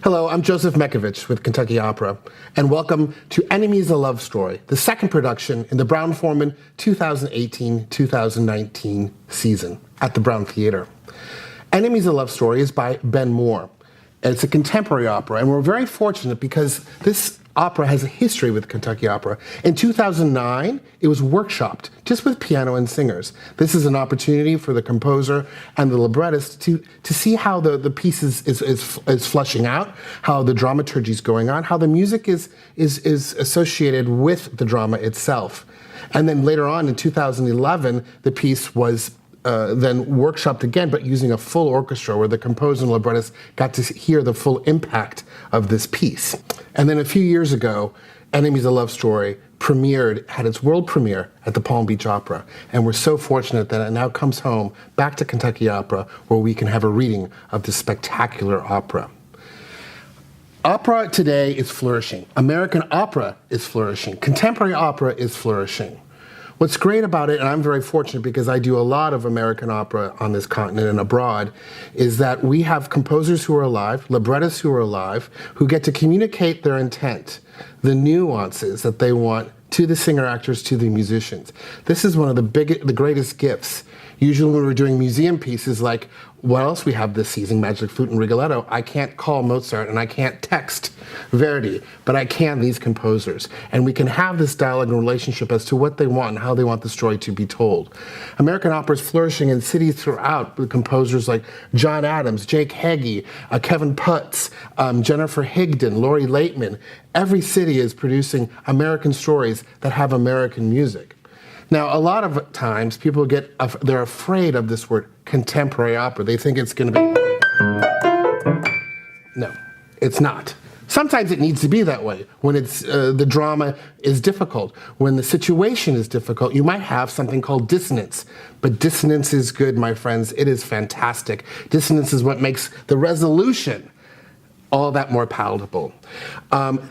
Hello, I'm Joseph Mechavich with Kentucky Opera, and welcome to Enemies: A Love Story, the second production in the Brown-Forman 2018-2019 season at the Brown Theater. Enemies: A Love Story is by Ben Moore, and it's a contemporary opera, and we're very fortunate because this opera has a history with Kentucky Opera. In 2009, it was workshopped just with piano and singers. This is an opportunity for the composer and the librettist to see how the piece is flushing out, how the dramaturgy is going on, how the music is associated with the drama itself. And then later on in 2011, the piece was then workshopped again, but using a full orchestra where the composer and librettist got to hear the full impact of this piece. And then a few years ago, Enemies: A Love Story had its world premiere at the Palm Beach Opera. And we're so fortunate that it now comes home back to Kentucky Opera where we can have a reading of this spectacular opera. Opera today is flourishing. American opera is flourishing. Contemporary opera is flourishing. What's great about it, and I'm very fortunate because I do a lot of American opera on this continent and abroad, is that we have composers who are alive, librettists who are alive, who get to communicate their intent, the nuances that they want to the singer-actors, to the musicians. This is one of the greatest gifts. Usually when we're doing museum pieces like what else we have this season, Magic Flute and Rigoletto, I can't call Mozart and I can't text Verdi, but I can these composers. And we can have this dialogue and relationship as to what they want and how they want the story to be told. American opera is flourishing in cities throughout with composers like John Adams, Jake Heggie, Kevin Putz, Jennifer Higdon, Laurie Laitman. Every city is producing American stories that have American music. Now, a lot of times people they're afraid of this word contemporary opera. They think it's going to be. No, it's not. Sometimes it needs to be that way. When the drama is difficult, when the situation is difficult, you might have something called dissonance. But dissonance is good, my friends. It is fantastic. Dissonance is what makes the resolution all that more palatable.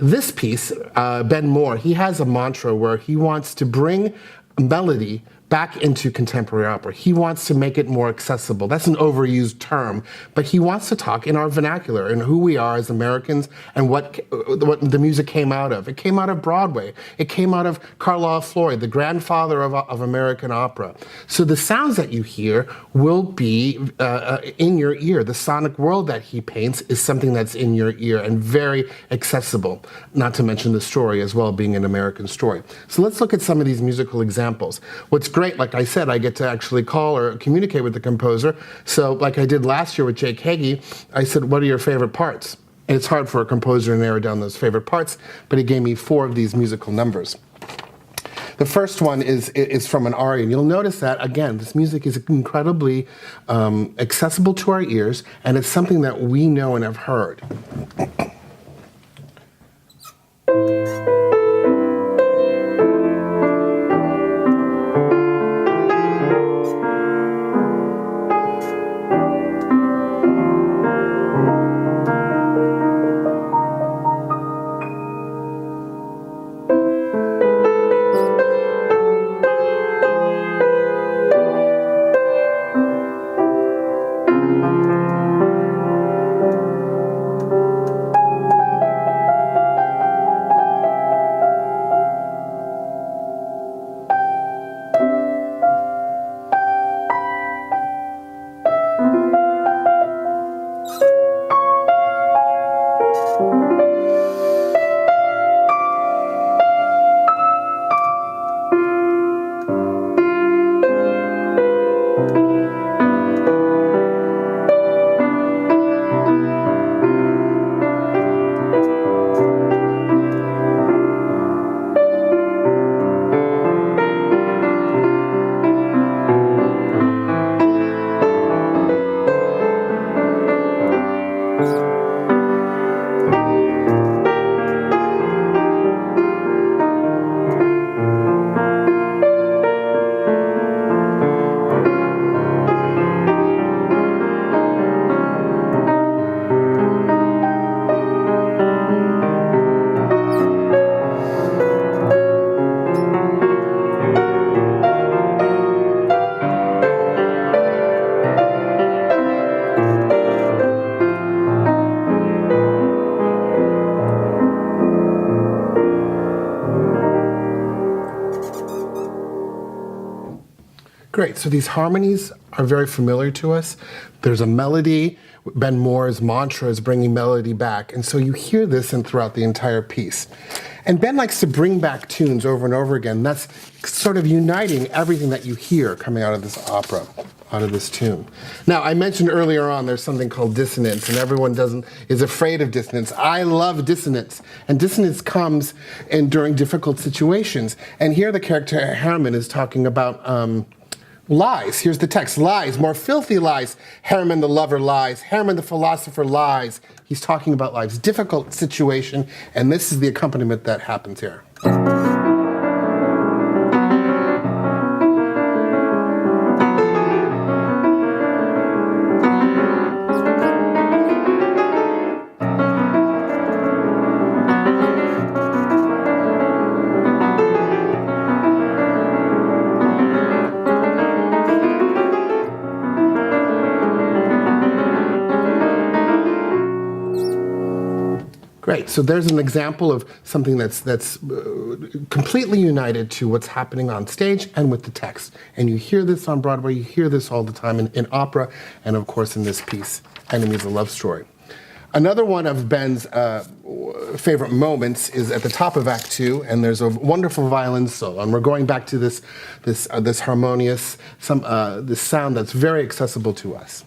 This piece, Ben Moore, he has a mantra where he wants to bring melody back into contemporary opera. He wants to make it more accessible. That's an overused term, but he wants to talk in our vernacular and who we are as Americans and what the music came out of. It came out of Broadway. It came out of Carlisle Floyd, the grandfather of American opera. So the sounds that you hear will be in your ear. The sonic world that he paints is something that's in your ear and very accessible, not to mention the story as well being an American story. So let's look at some of these musical examples. What's great, like I said, I get to actually call or communicate with the composer. So like I did last year with Jake Heggie, I said, what are your favorite parts? And it's hard for a composer to narrow down those favorite parts, but he gave me 4 of these musical numbers. The first one is from an aria, and you'll notice that, again, this music is incredibly accessible to our ears, and it's something that we know and have heard. Great. So these harmonies are very familiar to us. There's a melody. Ben Moore's mantra is bringing melody back. And so you hear this throughout the entire piece. And Ben likes to bring back tunes over and over again. That's sort of uniting everything that you hear coming out of this opera, out of this tune. Now, I mentioned earlier on there's something called dissonance, and everyone is afraid of dissonance. I love dissonance. And dissonance comes during difficult situations. And here the character Hermann is talking about lies. Here's the text. Lies, more filthy lies. Hermann the lover lies. Hermann the philosopher lies. He's talking about lies. Difficult situation, and this is the accompaniment that happens here. Great. So there's an example of something that's completely united to what's happening on stage and with the text. And you hear this on Broadway. You hear this all the time in opera, and of course in this piece, Enemies: A Love Story. Another one of Ben's favorite moments is at the top of Act 2, and there's a wonderful violin solo. And we're going back to this harmonious, this sound that's very accessible to us.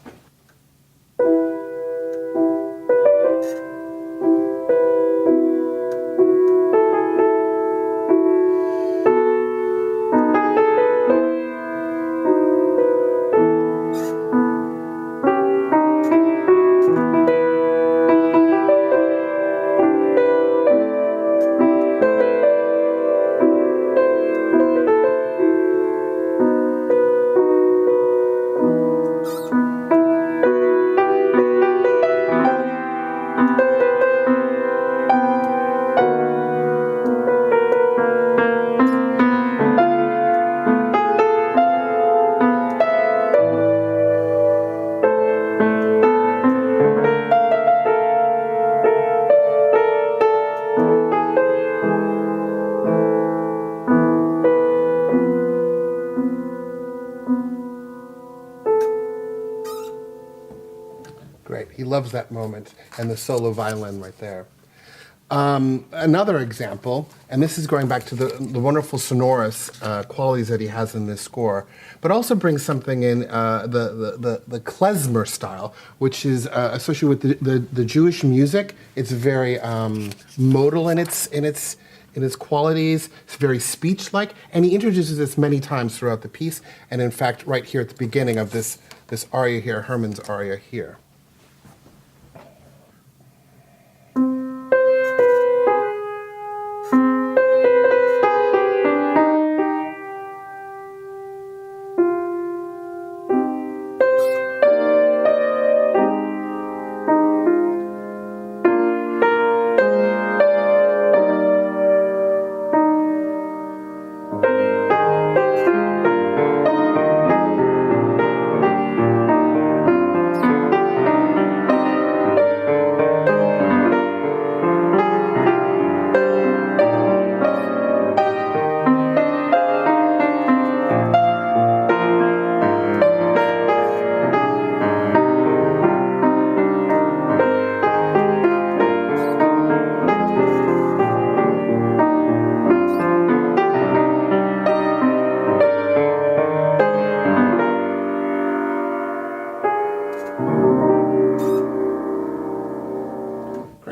Great. He loves that moment and the solo violin right there. Another example, and this is going back to the wonderful sonorous qualities that he has in this score, but also brings something in the klezmer style, which is associated with the Jewish music. It's very modal in its qualities. It's very speech-like, and he introduces this many times throughout the piece. And in fact, right here at the beginning of this aria here, Hermann's aria here.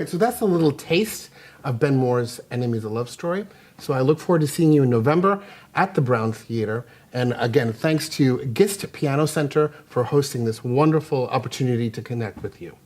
So that's a little taste of Ben Moore's Enemies: A Love Story. So I look forward to seeing you in November at the Brown Theater. And again, thanks to Gist Piano Center for hosting this wonderful opportunity to connect with you.